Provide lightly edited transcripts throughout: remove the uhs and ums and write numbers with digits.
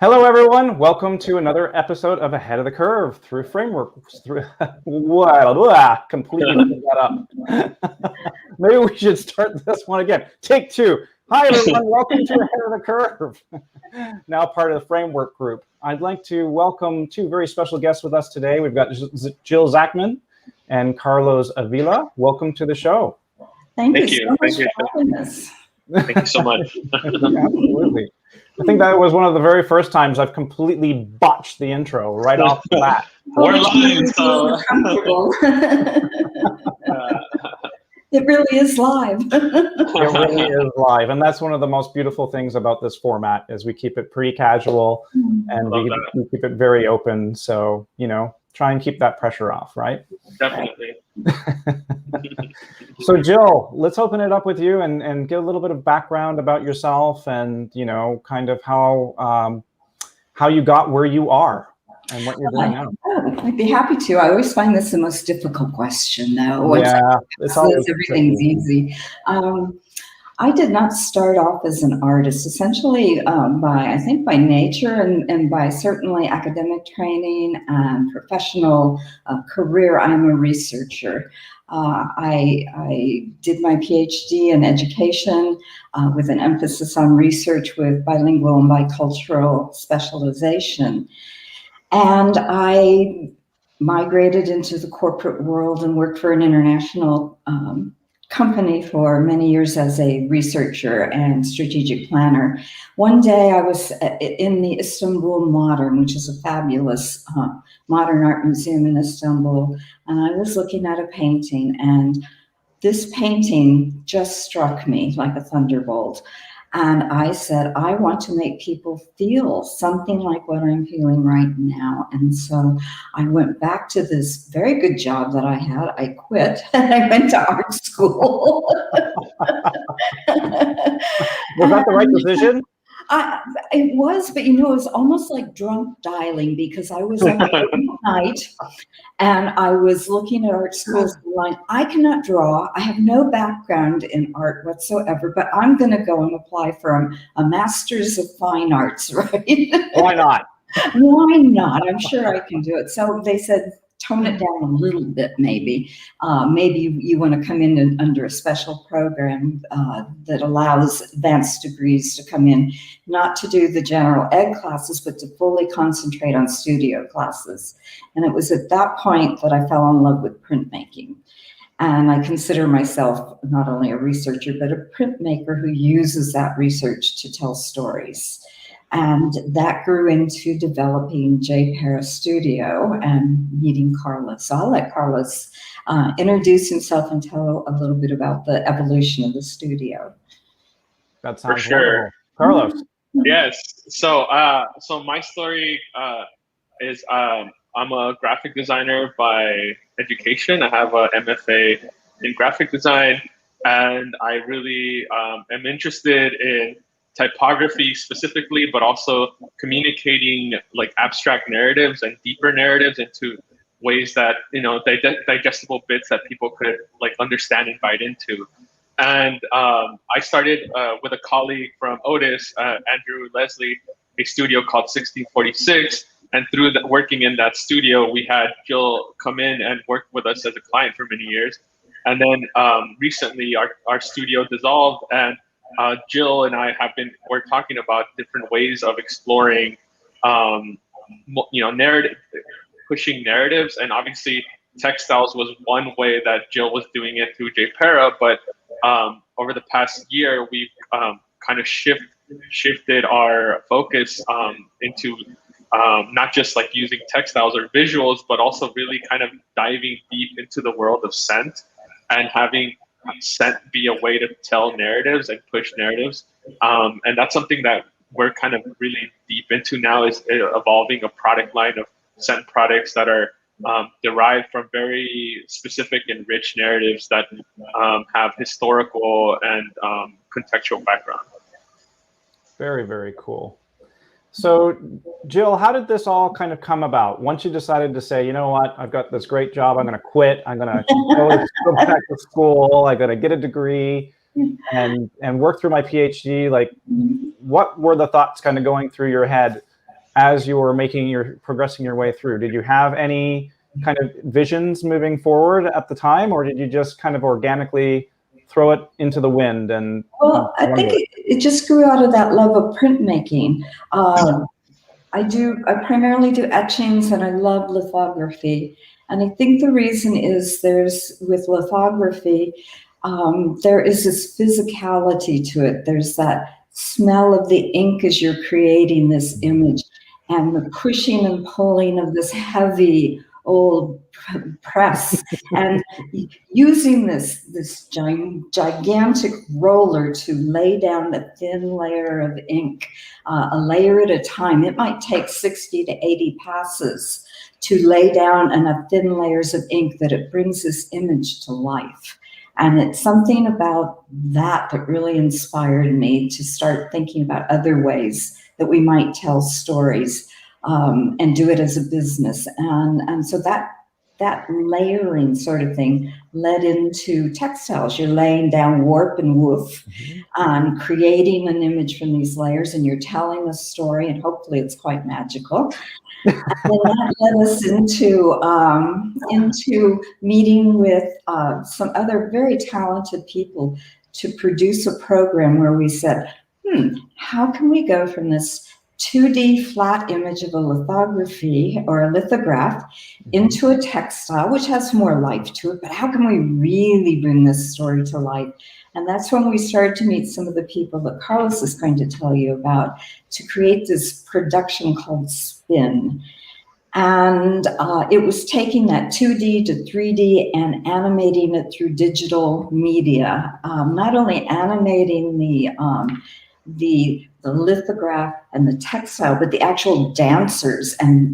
Hello, everyone. Welcome to another episode of Ahead of the Curve through frameworks. Completely screwed that up. Maybe we should start this one again. Take two. Hi, everyone. Welcome to Ahead of the Curve. Now part of the framework group. I'd like to welcome two very special guests with us today. We've got Jill Zachman and Carlos Avila. Welcome to the show. Thank you so much for having us. Thank you so much. Absolutely. I think that was one of the very first times I've completely botched the intro right off the bat. We're live, so it really is live. It really is live, and that's one of the most beautiful things about this format is we keep it pretty casual and we keep it very open. So, try and keep that pressure off, right? Definitely. So Jill, let's open it up with you and get a little bit of background about yourself and, kind of how you got where you are and what you're doing now. I'd be happy to. I always find this the most difficult question, though. It's always everything's easy. I did not start off as an artist, essentially by nature and by certainly academic training and professional career. I'm a researcher. I did my PhD in education with an emphasis on research with bilingual and bicultural specialization. And I migrated into the corporate world and worked for an international company for many years as a researcher and strategic planner. One day I was in the Istanbul Modern, which is a fabulous modern art museum in Istanbul, and I was looking at a painting, and this painting just struck me like a thunderbolt. And I said, I want to make people feel something like what I'm feeling right now. And so I went back to this very good job that I had. I quit and I went to art school. Was that the right decision? It was, but it was almost like drunk dialing because I was on the night and I was looking at art schools line. I cannot draw. I have no background in art whatsoever, but I'm going to go and apply for a Master's of Fine Arts, right? Why not? Why not? I'm sure I can do it. So they said, tone it down a little bit, maybe. Maybe you want to come in under a special program that allows advanced degrees to come in, not to do the general ed classes, but to fully concentrate on studio classes. And it was at that point that I fell in love with printmaking. And I consider myself not only a researcher, but a printmaker who uses that research to tell stories. And that grew into developing J.Pera Studio and meeting Carlos. So I'll let Carlos introduce himself and tell a little bit about the evolution of the studio. That sounds for sure. Wonderful. Carlos. Yes. So my story is I'm a graphic designer by education. I have a MFA in graphic design, and I really am interested in typography specifically, but also communicating like abstract narratives and deeper narratives into ways that, digestible bits that people could like understand and bite into. And I started with a colleague from Otis, Andrew Leslie, a studio called 1646. And through working in that studio, we had Jill come in and work with us as a client for many years. And then recently our studio dissolved, and Jill and I we're talking about different ways of exploring, narrative, pushing narratives. And obviously textiles was one way that Jill was doing it through J.Pera. But over the past year, we've kind of shifted our focus into not just like using textiles or visuals, but also really kind of diving deep into the world of scent and having scent be a way to tell narratives and push narratives. And that's something that we're kind of really deep into now, is evolving a product line of scent products that are derived from very specific and rich narratives that have historical and contextual background. Very, very cool. So Jill, how did this all kind of come about? Once you decided to say, you know what, I've got this great job, I'm going to quit, I'm going to go back to school, I'm going to get a degree and work through my PhD, like what were the thoughts kind of going through your head as you were progressing your way through? Did you have any kind of visions moving forward at the time, or did you just kind of organically throw it into the wind? And well, I think it just grew out of that love of printmaking. I primarily do etchings, and I love lithography. And I think the reason is with lithography, there is this physicality to it. There's that smell of the ink as you're creating this image, and the pushing and pulling of this heavy old press, and using this gigantic roller to lay down a thin layer of ink, a layer at a time. It might take 60 to 80 passes to lay down enough thin layers of ink that it brings this image to life. And it's something about that really inspired me to start thinking about other ways that we might tell stories, and do it as a business. And so that layering sort of thing led into textiles. You're laying down warp and woof, creating an image from these layers, and you're telling a story, and hopefully it's quite magical. And that led us into meeting with some other very talented people to produce a program where we said, how can we go from this 2D flat image of a lithography or a lithograph into a textile, which has more life to it, but how can we really bring this story to life? And that's when we started to meet some of the people that Carlos is going to tell you about, to create this production called Spin. And it was taking that 2D to 3D and animating it through digital media, not only animating the lithograph and the textile, but the actual dancers and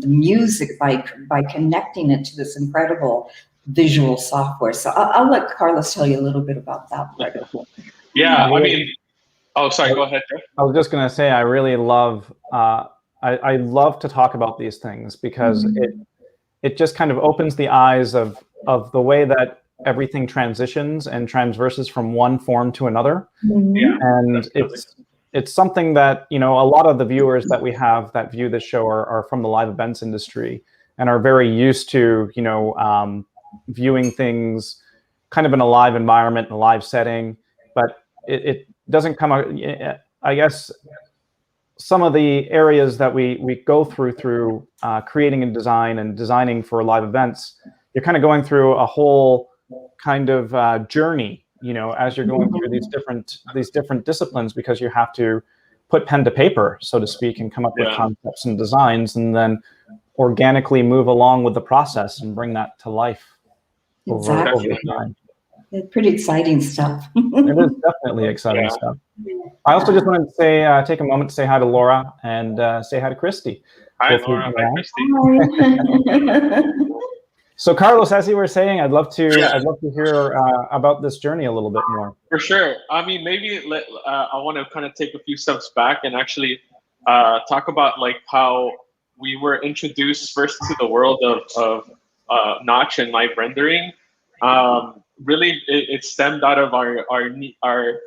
the music by connecting it to this incredible visual software. So I'll let Carlos tell you a little bit about that. Yeah, I mean, oh, sorry, go ahead, Jeff. I was just going to say, I really love, I love to talk about these things, because it just kind of opens the eyes of the way that everything transitions and transverses from one form to another. Yeah, and it's something that, a lot of the viewers that we have that view this show are from the live events industry and are very used to, viewing things kind of in a live environment, in a live setting, but it doesn't come out. I guess some of the areas that we go through creating and designing for live events, you're kind of going through a whole kind of journey, as you're going through these different disciplines, because you have to put pen to paper, so to speak, and come up with concepts and designs, and then organically move along with the process and bring that to life over time. It's pretty exciting stuff. It is definitely exciting stuff. I also just wanted to say, take a moment to say hi to Laura and say hi to Christy. Hi, Laura. Hi, Christy. So, Carlos, as you were saying, I'd love to hear about this journey a little bit more. For sure. I mean, maybe I want to kind of take a few steps back and actually talk about like how we were introduced first to the world of notch and live rendering. Really, it stemmed out of our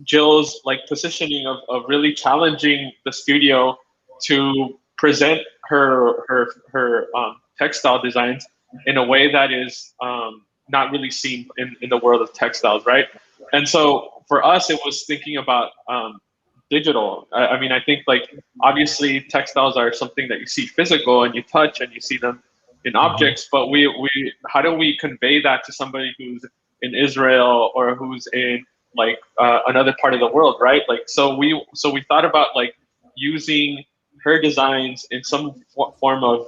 Jill's like positioning of really challenging the studio to present her textile designs in a way that is not really seen in the world of textiles, right? And so for us, it was thinking about digital. I mean, I think like obviously textiles are something that you see physical and you touch and you see them in objects, but how do we convey that to somebody who's in Israel or who's in like another part of the world, right? Like so we thought about like using her designs in some form of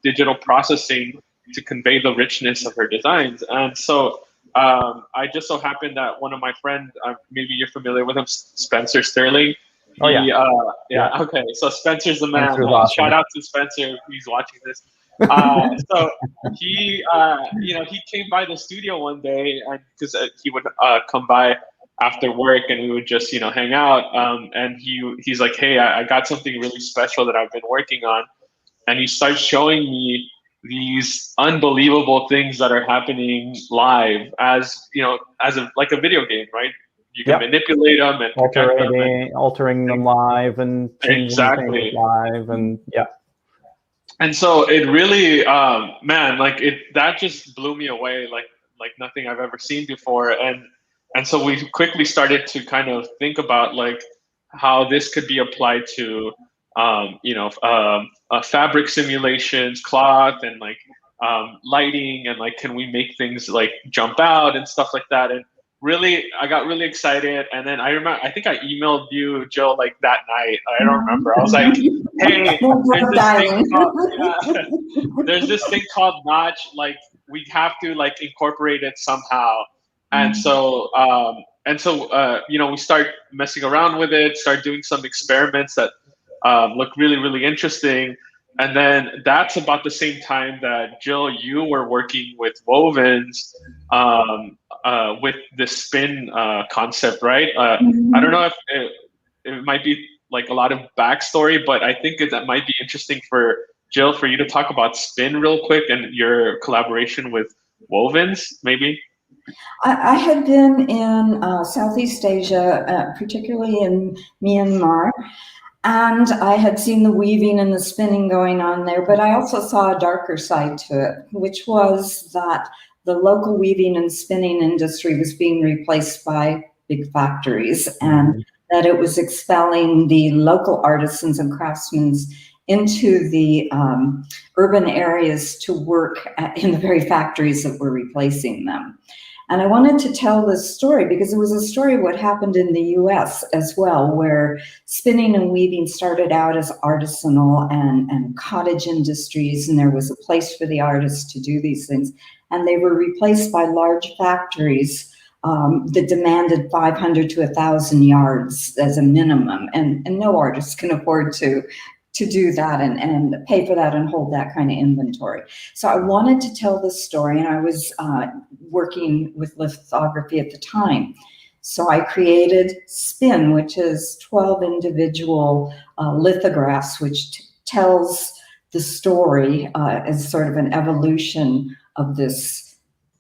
digital processing to convey the richness of her designs. And so I just so happened that one of my friends, maybe you're familiar with him, Spencer Sterling. Okay, so Spencer's the man. Awesome. Shout out to Spencer if he's watching this. So he came by the studio one day, and because he would come by after work, and we would just hang out. And he's like, "Hey, I got something really special that I've been working on," and he starts showing me these unbelievable things that are happening live, as like a video game, right? you can manipulate them and project them. Altering them live and changing things live, and And so it really, man, like that just blew me away, like nothing I've ever seen before. And so we quickly started to kind of think about like how this could be applied to, fabric simulations, cloth, and like lighting, and like can we make things like jump out and stuff like that. And really, I got really excited. And then I remember, I think I emailed you, Jill, like that night. I don't remember. I was like, hey, there's this thing called Notch. Like we have to like incorporate it somehow. And so, we start messing around with it, start doing some experiments that look really, really interesting. And then that's about the same time that, Jill, you were working with wovens with the spin concept, right? I don't know if it might be like a lot of backstory, but I think that might be interesting for Jill, for you to talk about spin real quick and your collaboration with wovens, maybe. I had been in Southeast Asia, particularly in Myanmar, and I had seen the weaving and the spinning going on there, but I also saw a darker side to it, which was that the local weaving and spinning industry was being replaced by big factories, and that it was expelling the local artisans and craftsmen into the urban areas to work in the very factories that were replacing them. And I wanted to tell this story because it was a story of what happened in the US as well, where spinning and weaving started out as artisanal and cottage industries, and there was a place for the artists to do these things. And they were replaced by large factories that demanded 500 to 1,000 yards as a minimum. And no artist can afford to do that and pay for that and hold that kind of inventory. So I wanted to tell this story, and I was working with lithography at the time. So I created Spin, which is 12 individual lithographs, which tells the story as sort of an evolution of this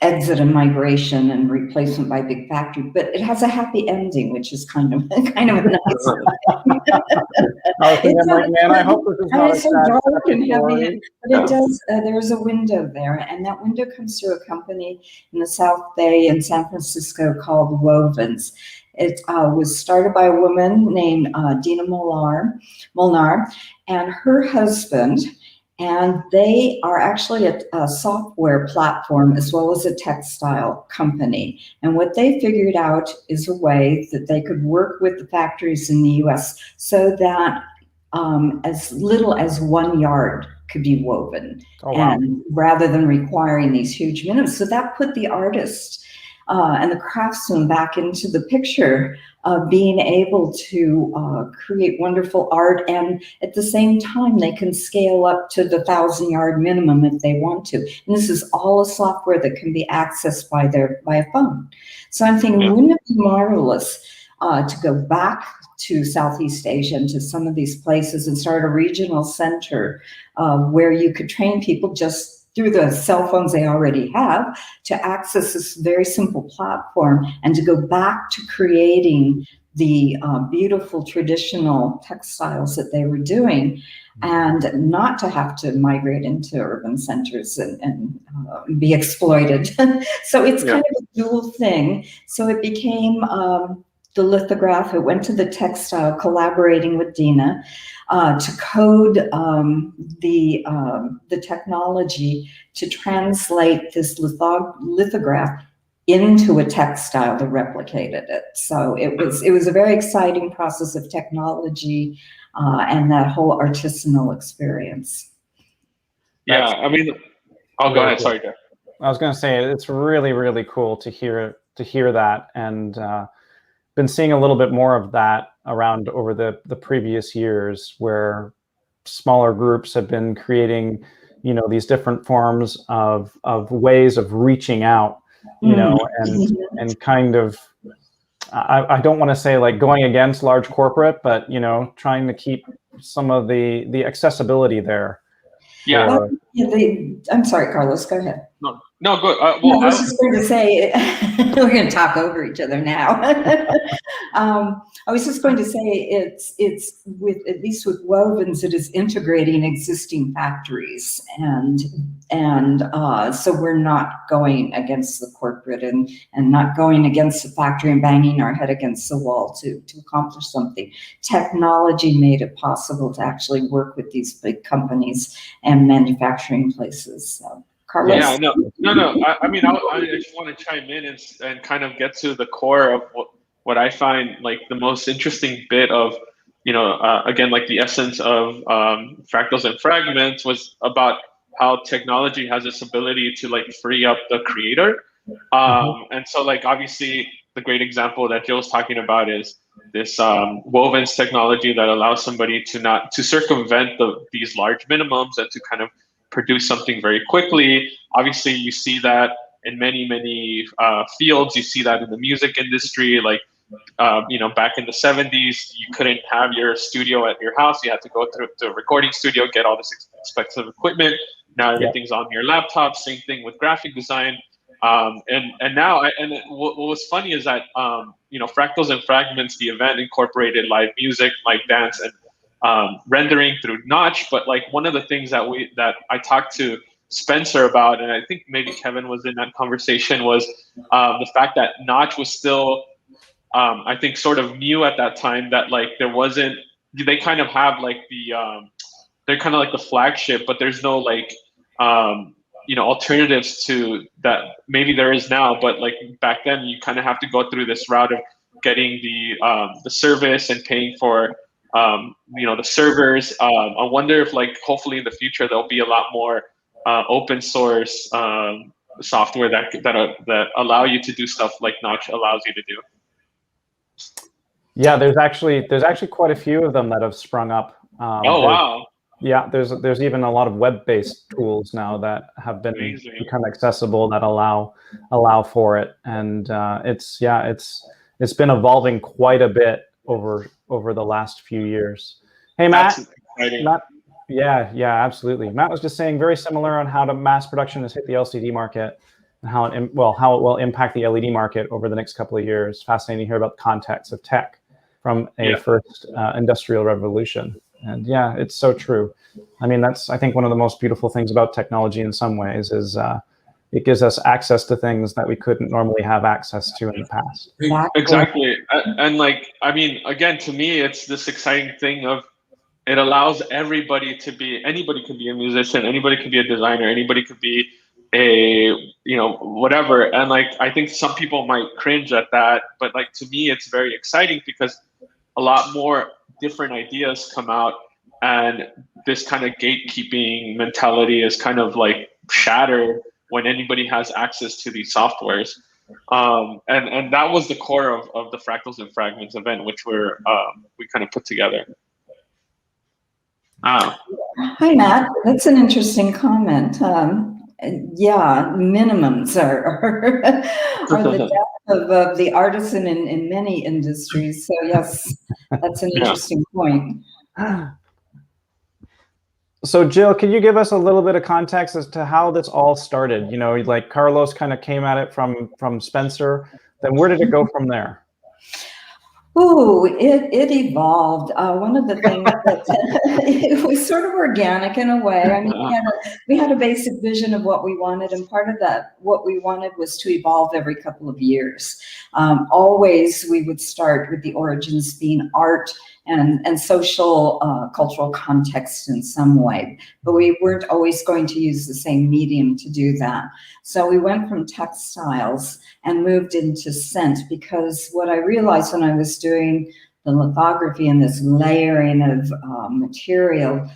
exit and migration and replacement by big factory, but it has a happy ending, which is kind of a nice. I hope this is not a sad dark and heavy, story. but it does. There's a window there, and that window comes through a company in the South Bay in San Francisco called Wovens. It was started by a woman named Dina Molnar, and her husband. And they are actually a software platform as well as a textile company. And what they figured out is a way that they could work with the factories in the US so that as little as 1 yard could be woven, and rather than requiring these huge minimums. So that put the artist and the craftsman back into the picture of being able to create wonderful art, and at the same time they can scale up to the 1,000-yard minimum if they want to. And this is all a software that can be accessed by a phone. So I'm thinking, wouldn't it be marvelous to go back to Southeast Asia and to some of these places and start a regional center where you could train people just through the cell phones they already have to access this very simple platform and to go back to creating the beautiful traditional textiles that they were doing, and not to have to migrate into urban centers and be exploited. So it's kind of a dual thing. So it became the lithograph. It went to the textile, collaborating with Dina to code the technology to translate this lithograph into a textile that replicated it. So it was a very exciting process of technology and that whole artisanal experience. Yeah, I mean, go ahead. Sorry, Jeff. I was going to say it's really, really cool to hear that, and been seeing a little bit more of that around over the previous years, where smaller groups have been creating, these different forms of ways of reaching out, and kind of, I don't want to say like going against large corporate, but trying to keep some of the accessibility there. Yeah. I'm sorry, Carlos, go ahead. No, No, good. No, I was just going to say, we're going to talk over each other now. I was just going to say it's with, at least with wovens, it is integrating existing factories, and so we're not going against the corporate and not going against the factory and banging our head against the wall to accomplish something. Technology made it possible to actually work with these big companies and manufacturing places. So. Carlos? Yeah, no. I mean, I just want to chime in and kind of get to the core of what I find like the most interesting bit of, again, like the essence of fractals and fragments was about how technology has this ability to like free up the creator. And so like, obviously the great example that Joe's talking about is this wovens technology that allows somebody to circumvent these large minimums and to kind of produce something very quickly. Obviously, you see that in many fields. You see that in the music industry. Like, back in the 70s, you couldn't have your studio at your house. You had to go through the recording studio, get all this expensive equipment. Now everything's on your laptop. Same thing with graphic design. And now, what was funny is that Fractals and Fragments, the event, incorporated live music, like dance, and rendering through Notch. But like one of the things that I talked to Spencer about, and I think maybe Kevin was in that conversation, was the fact that Notch was still, I think, sort of new at that time. That like there wasn't, they kind of have like they're kind of like the flagship, but there's no like alternatives to that. Maybe there is now, but like back then, you kind of have to go through this route of getting the service and paying for the servers. I wonder if like hopefully in the future there'll be a lot more open source software that allow you to do stuff like Notch allows you to do. Yeah, there's actually quite a few of them that have sprung up. Wow. Yeah, there's even a lot of web-based tools now that have become accessible that allow for it, and it's been evolving quite a bit over the last few years. Hey, Matt. Yeah, absolutely. Matt was just saying very similar on how mass production has hit the LCD market and how it will impact the LED market over the next couple of years. Fascinating to hear about the context of tech from a first industrial revolution. And yeah, it's so true. I mean, that's, I think, one of the most beautiful things about technology in some ways is it gives us access to things that we couldn't normally have access to in the past. Exactly. And like, I mean, again, to me, it's this exciting thing of it allows anybody could be a musician, anybody could be a designer, anybody could be a, whatever. And like, I think some people might cringe at that, but like, to me, it's very exciting because a lot more different ideas come out, and this kind of gatekeeping mentality is kind of like shattered when anybody has access to these softwares. And that was the core of the Fractals and Fragments event, which we kind of put together. Hi, Matt. That's an interesting comment. Yeah, minimums are the death of the artisan in many industries. So yes, that's an interesting point. So Jill, can you give us a little bit of context as to how this all started? Like Carlos kind of came at it from Spencer. Then where did it go from there? Oh, it evolved. One of the things that it was sort of organic in a way. I mean, we had a basic vision of what we wanted, and part of that, what we wanted was to evolve every couple of years. Always, we would start with the origins being art and social, cultural context in some way, but we weren't always going to use the same medium to do that. So we went from textiles and moved into scent, because what I realized when I was doing the lithography and this layering of material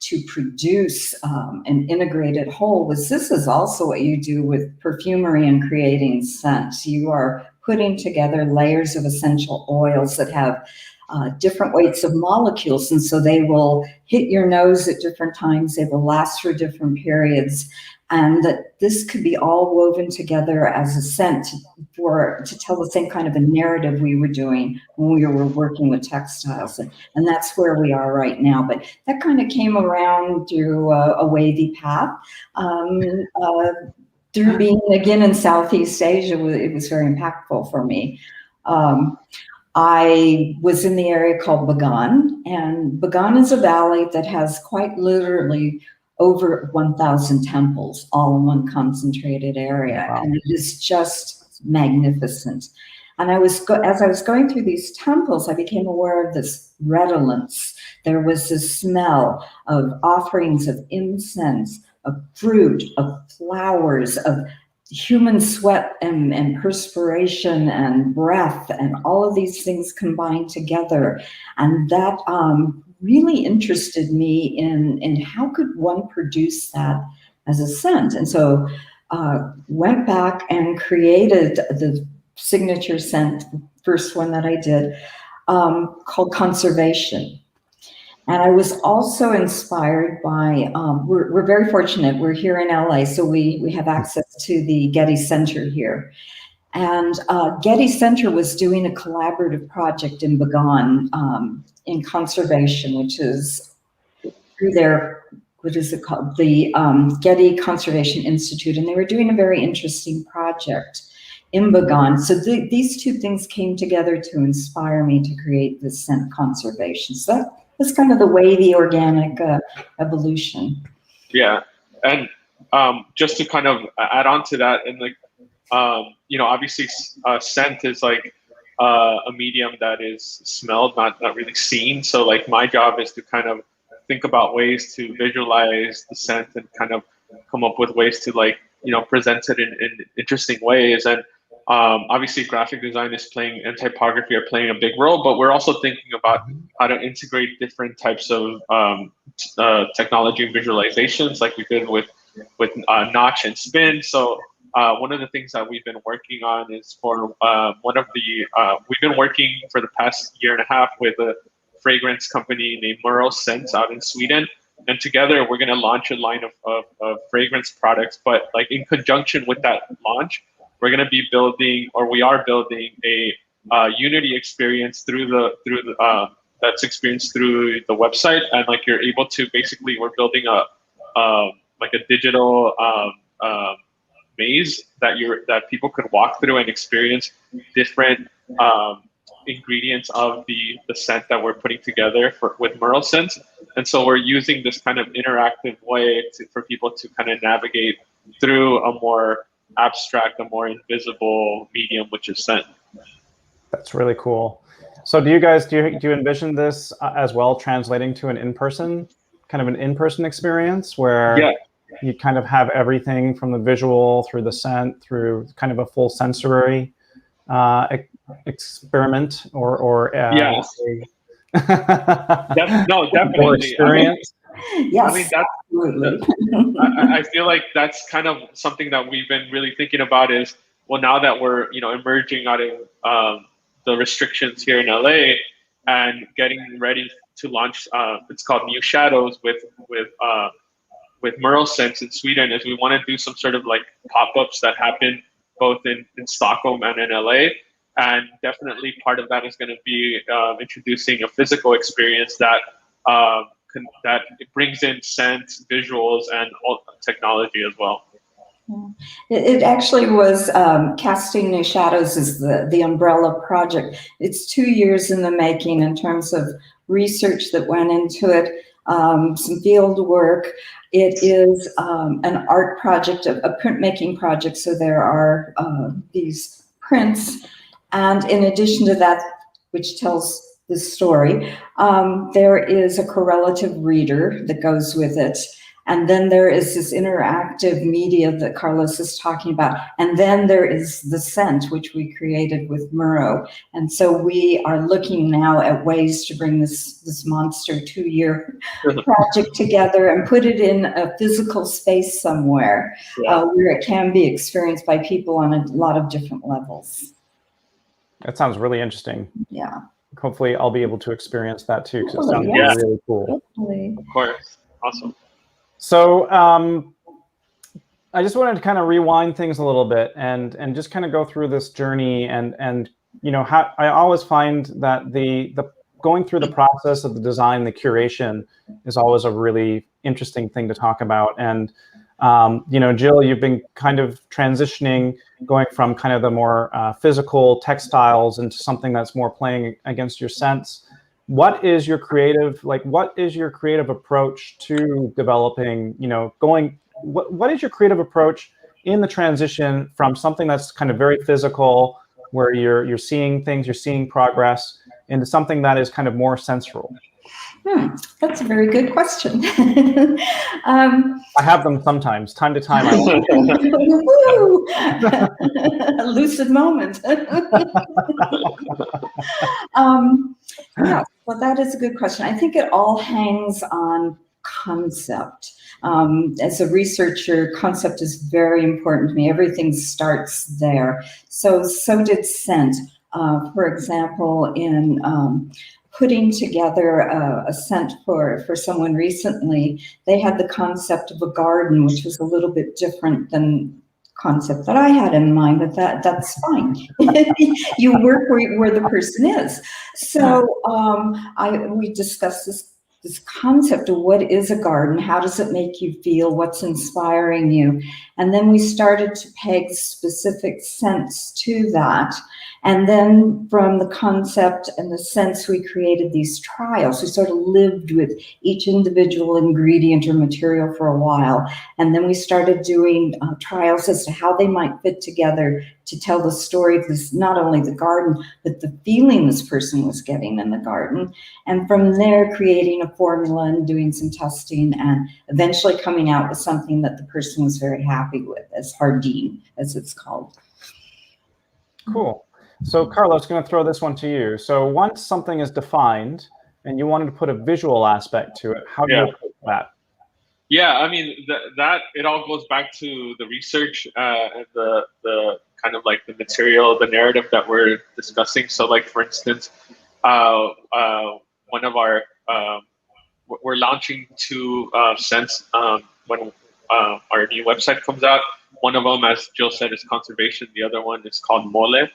to produce an integrated whole was this is also what you do with perfumery and creating scents. You are putting together layers of essential oils that have different weights of molecules, and so they will hit your nose at different times, they will last for different periods, and that this could be all woven together as a scent to tell the same kind of a narrative we were doing when we were working with textiles, and that's where we are right now. But that kind of came around through a wavy path. through being again in Southeast Asia, it was very impactful for me. I was in the area called Bagan, and Bagan is a valley that has quite literally over 1,000 temples, all in one concentrated area. Wow. And it is just magnificent. And as I was going through these temples, I became aware of this redolence. There was this smell of offerings of incense, of fruit, of flowers, of human sweat and perspiration and breath, and all of these things combined together. And that really interested me in how could one produce that as a scent. And so went back and created the signature scent, the first one that I did, called Conservation. And I was also inspired by, we're very fortunate, we're here in LA, so we have access to the Getty Center here. And Getty Center was doing a collaborative project in Bagan in conservation, which is through their, what is it called? The Getty Conservation Institute. And they were doing a very interesting project in Bagan. So these two things came together to inspire me to create this scent Conservation. So that's kind of the wavy organic evolution. Yeah, and just to kind of add on to that, and like, obviously scent is like a medium that is smelled, not really seen. So like my job is to kind of think about ways to visualize the scent and kind of come up with ways to like, present it in interesting ways. And obviously graphic design and typography are playing a big role, but we're also thinking about how to integrate different types of technology and visualizations, like we did with notch and spin. So one of the things that we've been working on is for we've been working for the past year and a half with a fragrance company named Murrow Scents out in Sweden. And together we're going to launch a line of fragrance products, but like in conjunction with that launch, we're going to be building, or we are building, a Unity experience that's experienced through the website, and like you're able to basically, we're building like a digital maze that people could walk through and experience different ingredients of the scent that we're putting together with Murrow Scents. And so we're using this kind of interactive way for people to kind of navigate through a more abstract, a more invisible medium, which is scent. That's really cool. So do you envision this as well translating to an in-person experience where you kind of have everything from the visual through the scent through kind of a full sensory experiment or definitely or experience? Yes, absolutely. I feel like that's kind of something that we've been really thinking about is, well, now that we're, emerging out of the restrictions here in LA and getting ready to launch, it's called New Shadows with Murrow Scents in Sweden, is we want to do some sort of like pop-ups that happen both in Stockholm and in LA. And definitely part of that is going to be introducing a physical experience that it brings in scent, visuals, and all technology as well. It actually was Casting New Shadows is the umbrella project. It's 2 years in the making in terms of research that went into it, some field work. It is an art project, a printmaking project. So there are these prints, and in addition to that, which tells the story, there is a correlative reader that goes with it. And then there is this interactive media that Carlos is talking about. And then there is the scent, which we created with Murrow. And so we are looking now at ways to bring this monster 2-year project together and put it in a physical space somewhere where it can be experienced by people on a lot of different levels. That sounds really interesting. Yeah. Hopefully I'll be able to experience that too, because it sounds really cool. Definitely. Of course. Awesome. So I just wanted to kind of rewind things a little bit and just kind of go through this journey and how I always find that the going through the process of the design, the curation is always a really interesting thing to talk about. And Jill, you've been kind of transitioning, going from kind of the more physical textiles into something that's more playing against your sense. What is your creative approach to developing, what is your creative approach in the transition from something that's kind of very physical, where you're seeing things, you're seeing progress, into something that is kind of more sensual? That's a very good question. I have them sometimes, time to time. Woo! A lucid moment. Yeah, well, that is a good question. I think it all hangs on concept. As a researcher, concept is very important to me. Everything starts there. So did scent. For example, in putting together a scent for someone recently, they had the concept of a garden, which was a little bit different than concept that I had in mind, but that's fine. You work where the person is. So we discussed this concept of what is a garden, how does it make you feel, what's inspiring you, and then we started to peg specific scents to that. And then from the concept and the sense, we created these trials. We sort of lived with each individual ingredient or material for a while. And then we started doing trials as to how they might fit together to tell the story of this, not only the garden, but the feeling this person was getting in the garden. And from there, creating a formula and doing some testing and eventually coming out with something that the person was very happy with, as Hardin, as it's called. Cool. So Carlos, going to throw this one to you. So once something is defined and you wanted to put a visual aspect to it, how do you approach that? Yeah, I mean, that it all goes back to the research and the kind of like the material, the narrative that we're discussing. So like, for instance, one of our, we're launching 2 scents when our new website comes out. One of them, as Jill said, is conservation. The other one is called mole.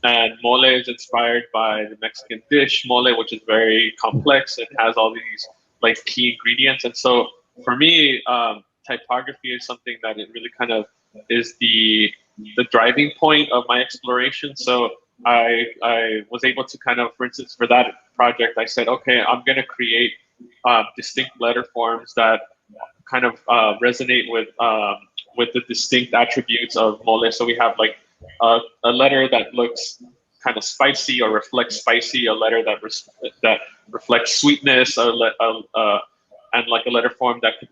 And mole is inspired by the Mexican dish mole, which is very complex and has all these like key ingredients. And so for me, typography is something that it really kind of is the driving point of my exploration. So I was able to kind of, for instance, for that project, I said, okay, I'm going to create distinct letter forms that kind of resonate with the distinct attributes of mole. So we have like a letter that looks kind of spicy or reflects spicy, a letter that reflects sweetness, and like a letter form that could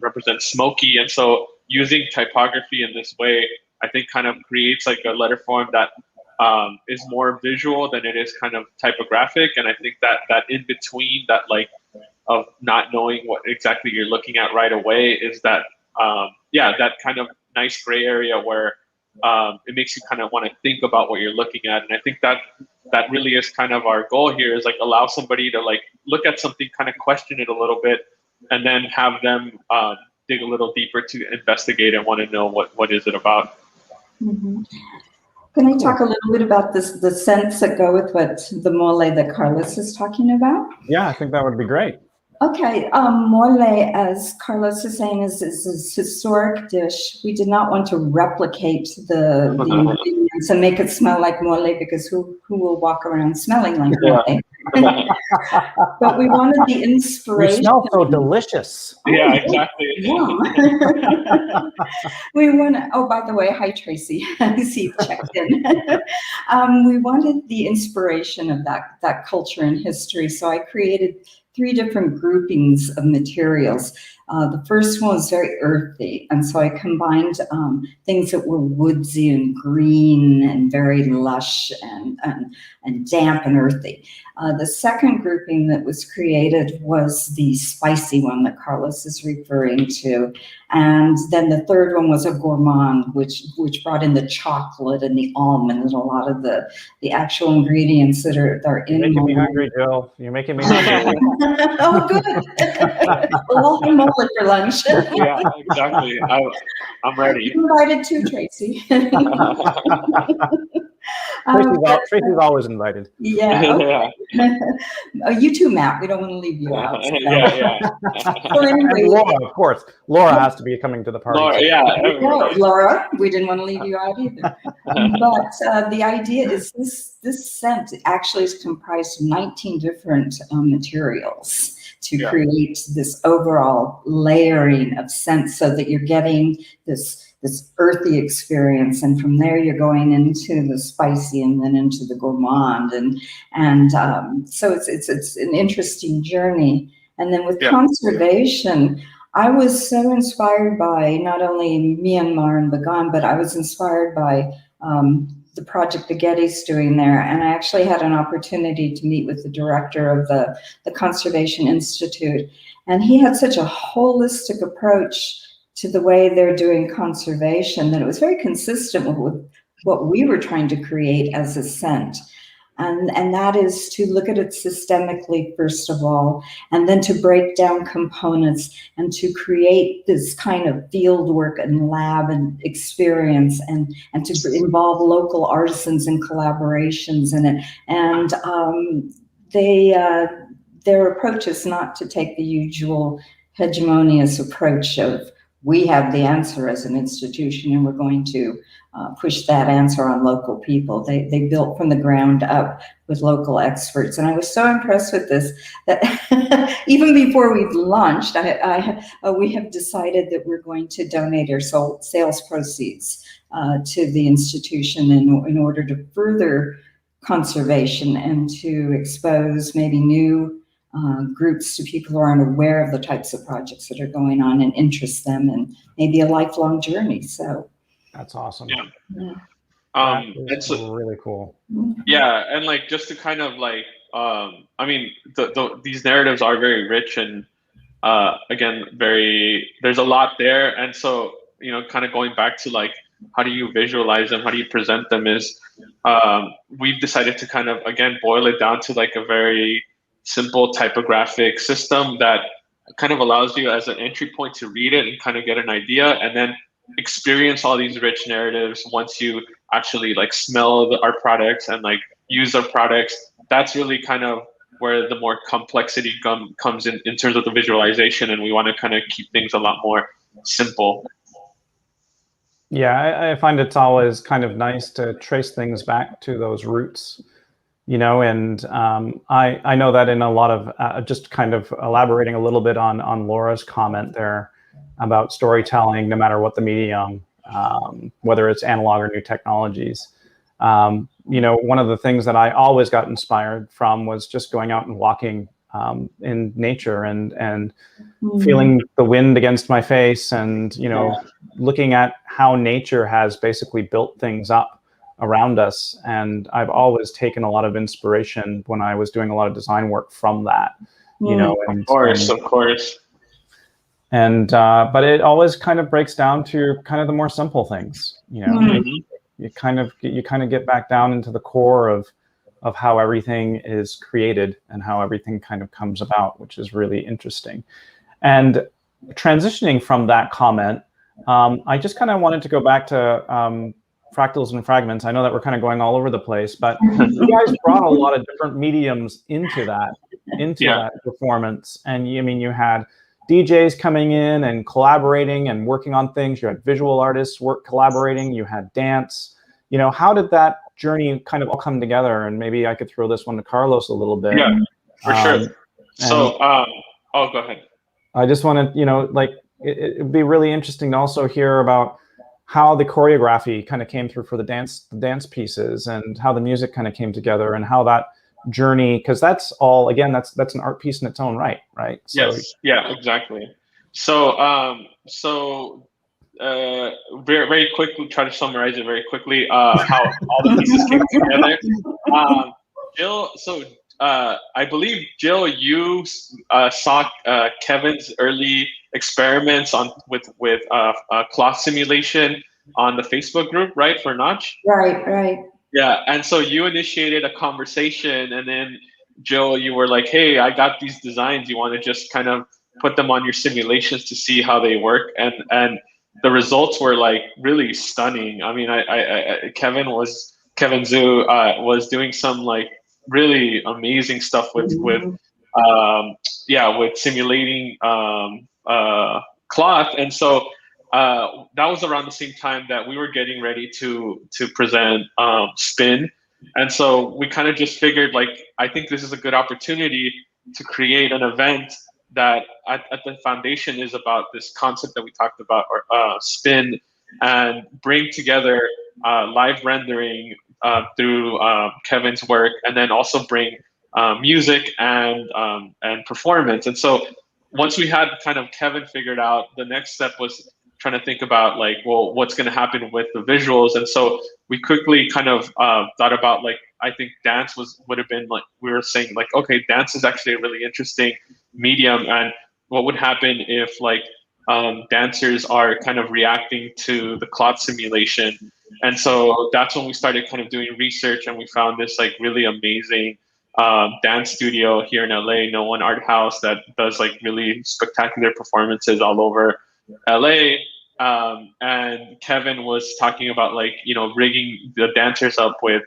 represent smoky. And so using typography in this way, I think kind of creates like a letter form that is more visual than it is kind of typographic. And I think that in between, that like of not knowing what exactly you're looking at right away is that that kind of nice gray area where it makes you kind of want to think about what you're looking at. And I think that really is kind of our goal here, is like allow somebody to like look at something, kind of question it a little bit, and then have them dig a little deeper to investigate and want to know what is it about. Mm-hmm. Can I talk a little bit about the scents that go with what the mole that Carlos is talking about? Yeah, I think that would be great. Okay, mole, as Carlos is saying, is this historic dish. We did not want to replicate the ingredients and make it smell like mole, because who will walk around smelling like mole? But we wanted the inspiration. You smell so delicious. Yeah, exactly. We want to, oh, by the way, hi, Tracy. I see you checked in. We wanted the inspiration of that culture and history. So I created 3 different groupings of materials. The first one was very earthy, and so I combined things that were woodsy and green and very lush and damp and earthy. The second grouping that was created was the spicy one that Carlos is referring to. And then the third one was a gourmand, which brought in the chocolate and the almond and a lot of the actual ingredients that are in. You're making me hungry, Jill. You're making me hungry. Oh, good. We'll have mole for lunch. Yeah, exactly. I'm ready. You invited too, Tracy. Tracy's always invited. Yeah. Okay. You too, Matt. We don't want to leave you out. So. Yeah. So anyway, And Laura, of course. Laura has to be coming to the party. Laura, too. No, Laura, we didn't want to leave you out either. But the idea is this scent actually is comprised of 19 different materials to create this overall layering of scent, so that you're getting this earthy experience, and from there you're going into the spicy and then into the gourmand, and so it's an interesting journey. And then with conservation, I was so inspired by not only Myanmar and Bagan, but I was inspired by the project the Getty's doing there. And I actually had an opportunity to meet with the director of the Conservation Institute. And he had such a holistic approach to the way they're doing conservation that it was very consistent with what we were trying to create as a scent. And that is to look at it systemically, first of all, and then to break down components and to create this kind of field work and lab and experience, and to involve local artisans and collaborations in it. And their approach is not to take the usual hegemonious approach of, we have the answer as an institution and we're going to push that answer on local people. They built from the ground up with local experts. And I was so impressed with this that even before we've launched, we have decided that we're going to donate our sales proceeds to the institution in order to further conservation and to expose maybe new groups to people who aren't aware of the types of projects that are going on and interest them, and maybe a lifelong journey. So that's awesome. It's really cool. Yeah, and like just to kind of like, I mean, these narratives are very rich, and again, there's a lot there, and so kind of going back to like, how do you visualize them? How do you present them? Is we've decided to kind of again boil it down to like a very simple typographic system that kind of allows you as an entry point to read it and kind of get an idea, and then experience all these rich narratives once you actually like smell our products and like use our products. That's really kind of where the more complexity comes in terms of the visualization, and we want to kind of keep things a lot more simple. Yeah, I find it's always kind of nice to trace things back to those roots, and I know that in a lot of just kind of elaborating a little bit on Laura's comment there about storytelling, no matter what the medium, whether it's analog or new technologies. One of the things that I always got inspired from was just going out and walking in nature and feeling the wind against my face, and looking at how nature has basically built things up around us. And I've always taken a lot of inspiration when I was doing a lot of design work from that. Of course. And but it always kind of breaks down to kind of the more simple things. You kind of get back down into the core of how everything is created and how everything kind of comes about, which is really interesting. And transitioning from that comment, I just kind of wanted to go back to fractals and fragments. I know that we're kind of going all over the place, but you guys brought a lot of different mediums into that performance. And you had DJs coming in and collaborating and working on things. You had visual artists collaborating. You had dance. How did that journey kind of all come together? And maybe I could throw this one to Carlos a little bit. Yeah, for sure. So, go ahead. I just wanted, it'd be really interesting to also hear about how the choreography kind of came through for the dance pieces, and how the music kind of came together, and how that journey, because that's all, again, that's an art piece in its own right? So, yes, yeah, exactly. So very, very quickly, try to summarize it very quickly, how all the pieces came together. Jill, I believe, Jill, you saw Kevin's early experiments with cloth simulation on the Facebook group, right, for Notch? Right. Yeah, and so you initiated a conversation, and then Jill, you were like, "Hey, I got these designs. You want to just kind of put them on your simulations to see how they work?" And the results were like really stunning. I mean, Kevin was Kevin Zhu was doing some like really amazing stuff with with simulating cloth. And so that was around the same time that we were getting ready to present Spin. And so we kind of just figured, like, I think this is a good opportunity to create an event that at the foundation is about this concept that we talked about, or Spin, and bring together live rendering through Kevin's work, and then also bring music and performance. And so once we had kind of Kevin figured out, the next step was trying to think about, like, well, what's going to happen with the visuals. And so we quickly kind of thought about, like, I think dance would have been, like, we were saying, like, okay, dance is actually a really interesting medium, and what would happen if, like, dancers are kind of reacting to the cloth simulation. And so that's when we started kind of doing research, and we found this like really amazing dance studio here in LA, No One Art House, that does like really spectacular performances all over LA. And Kevin was talking about, like, you know, rigging the dancers up with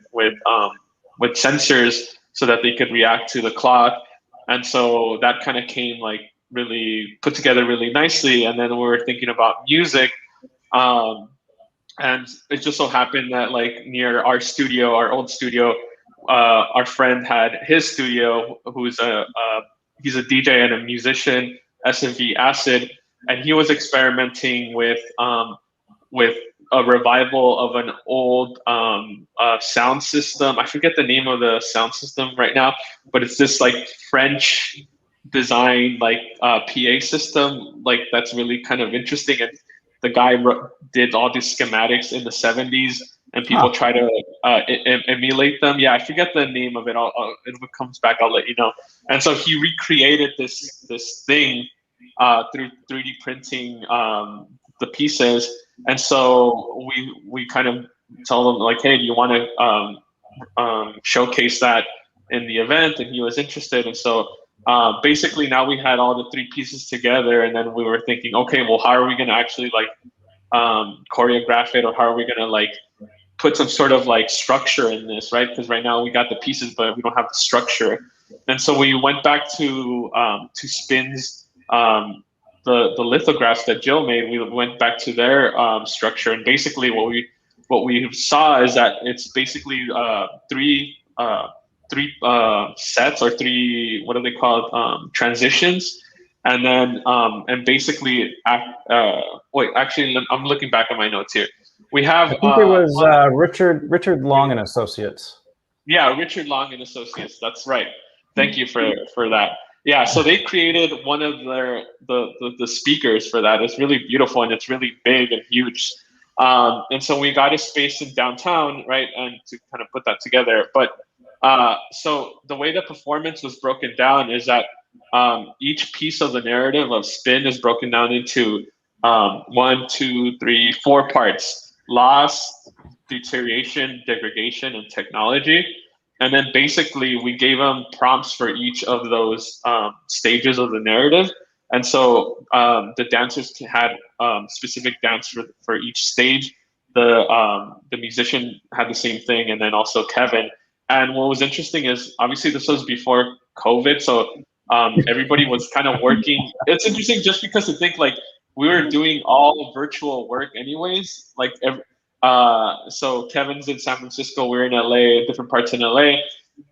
sensors so that they could react to the cloth. And so that kind of came like really put together really nicely. And then we were thinking about music. And it just so happened that, like, near our studio, our old studio, our friend had his studio, who's he's a DJ and a musician, SMV Acid, and he was experimenting with a revival of an old sound system. I forget the name of the sound system right now, but it's this like French design, like PA system, like that's really kind of interesting. And the guy did all these schematics in the 70s, and people try to emulate them. Yeah, I forget the name of it. If it comes back, I'll let you know. And so he recreated this thing through 3D printing the pieces. And so we kind of tell him, like, hey, do you want to showcase that in the event? And he was interested. And so basically now we had all the three pieces together, and then we were thinking, okay, well, how are we going to actually like choreograph it, or how are we going to like put some sort of like structure in this, right? Because right now we got the pieces, but we don't have the structure. And so we went back to Spin's the lithographs that Jill made. We went back to their structure, and basically what we saw is that it's basically three sets, or three, what are they called, transitions. And then and basically wait, actually I'm looking back at my notes here. We have I think it was Richard Long and Associates. Yeah, Richard Long and Associates, that's right. Thank you for that. Yeah, so they created one of the speakers for that. It's really beautiful, and it's really big and huge. And so we got a space in downtown, right, and to kind of put that together. But so the way the performance was broken down is that each piece of the narrative of Spin is broken down into 1, 2, 3, 4 parts: loss, deterioration, degradation, and technology. And then basically we gave them prompts for each of those stages of the narrative. And so the dancers had specific dance for each stage. The musician had the same thing, and then also Kevin. And what was interesting is, obviously this was before COVID, so everybody was kind of working. It's interesting just because to think, like, we were doing all virtual work anyways. Like, so Kevin's in San Francisco, we're in LA, different parts in LA.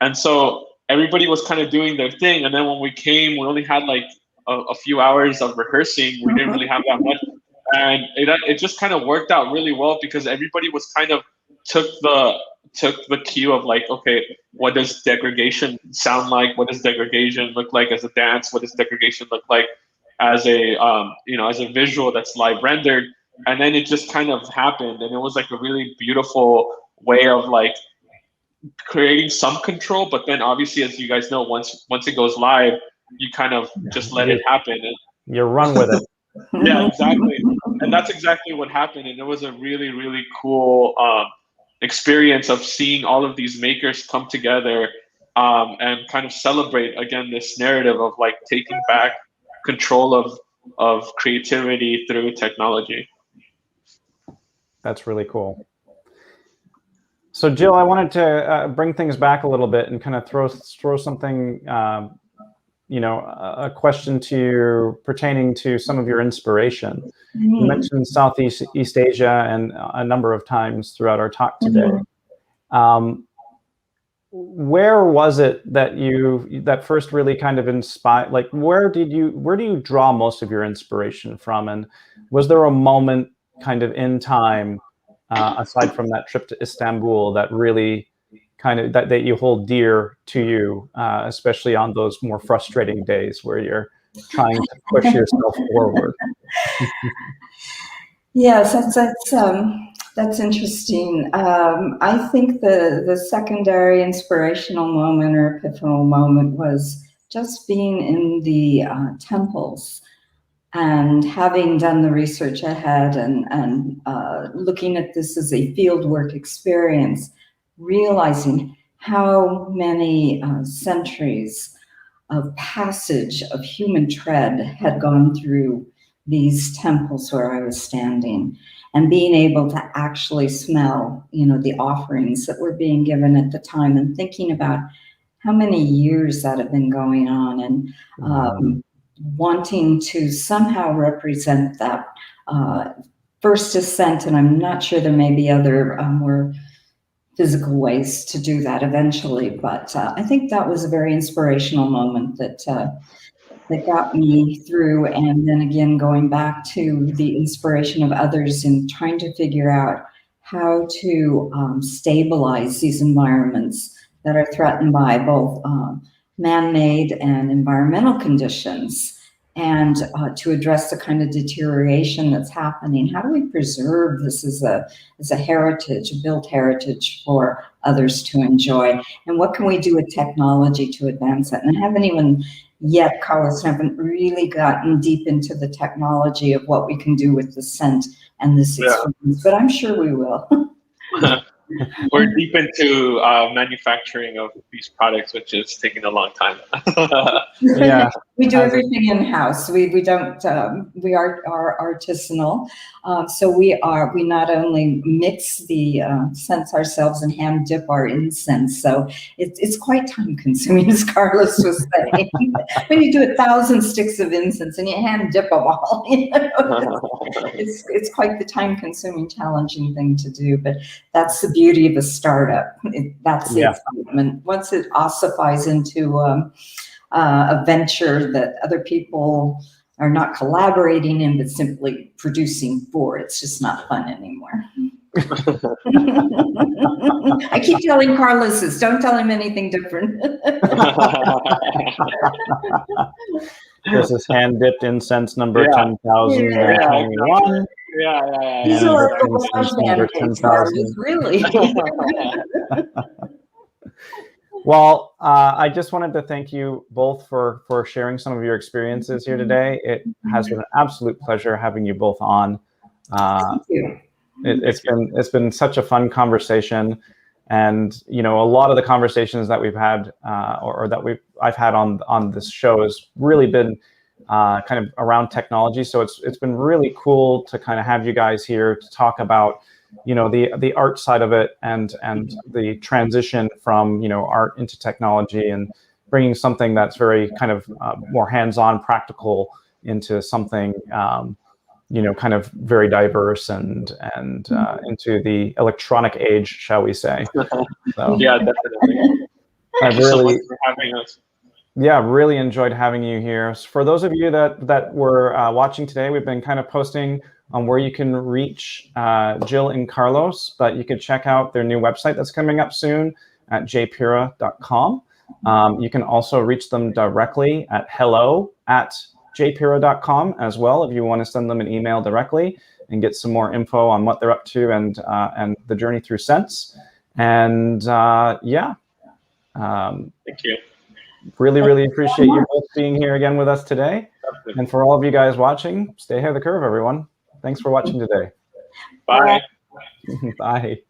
And so everybody was kind of doing their thing. And then when we came, we only had like a few hours of rehearsing. We didn't really have that much. And it just kind of worked out really well, because everybody was kind of took the cue of, like, okay, what does degradation sound like? What does degradation look like as a dance? What does degradation look like as a as a visual that's live rendered? And then it just kind of happened, and it was like a really beautiful way of like creating some control. But then obviously, as you guys know, once it goes live, you kind of just let it happen. You run with it. Yeah, exactly. And that's exactly what happened. And it was a really, really cool experience of seeing all of these makers come together and kind of celebrate again this narrative of like taking back control of creativity through technology. That's really cool. So Jill, I wanted to bring things back a little bit and kind of throw something, a question to you pertaining to some of your inspiration. You mentioned Southeast Asia and a number of times throughout our talk today. Where was it that first really kind of inspired? Like, where do you draw most of your inspiration from? And was there a moment kind of in time, aside from that trip to Istanbul, that really kind of that you hold dear to you, especially on those more frustrating days where you're trying to push yourself forward? Yes, that's interesting. I think the secondary inspirational moment or epiphanal moment was just being in the temples and having done the research ahead and looking at this as a fieldwork experience, realizing how many centuries of passage of human tread had gone through these temples where I was standing, and being able to actually smell, the offerings that were being given at the time, and thinking about how many years that have been going on, and wanting to somehow represent that first ascent. And I'm not sure, there may be other more physical ways to do that eventually, but I think that was a very inspirational moment that got me through. And then again, going back to the inspiration of others in trying to figure out how to stabilize these environments that are threatened by both man-made and environmental conditions, and to address the kind of deterioration that's happening. How do we preserve this as a heritage, a built heritage for others to enjoy? And what can we do with technology to advance it? And I haven't even yet, Carlos, haven't really gotten deep into the technology of what we can do with the scent and this experience, but I'm sure we will. We're deep into manufacturing of these products, which is taking a long time. Yeah, we do everything in house. We don't. We are artisanal, so we not only mix the scents ourselves and hand dip our incense. So it's quite time consuming, as Carlos was saying. When you do 1,000 sticks of incense and you hand dip them all, it's quite the time consuming, challenging thing to do. But that's the beauty of a startup. That's the excitement. Once it ossifies into a venture that other people are not collaborating in, but simply producing for, it's just not fun anymore. I keep telling Carlos this, don't tell him anything different. This is hand-dipped incense number 10,021. Yeah. These are like the Incense garage number band Carlos, really. Well, I just wanted to thank you both for sharing some of your experiences here today. It has been an absolute pleasure having you both on. Thank you. It's been such a fun conversation, and a lot of the conversations that we've had or that I've had on this show has really been kind of around technology. So it's been really cool to kind of have you guys here to talk about the art side of it and the transition from art into technology, and bringing something that's very kind of more hands-on, practical into something kind of very diverse and into the electronic age, shall we say? So, yeah, definitely. Thank you so much for having us. Yeah, really enjoyed having you here. For those of you that were watching today, we've been kind of posting on where you can reach Jill and Carlos, but you could check out their new website that's coming up soon at J.Pera.com. You can also reach them directly at hello@jpera.com as well if you want to send them an email directly and get some more info on what they're up to and the journey through scents. And thank you. Really appreciate you both being here again with us today. And for all of you guys watching, stay ahead of the curve, everyone. Thanks for watching today. Bye. Bye.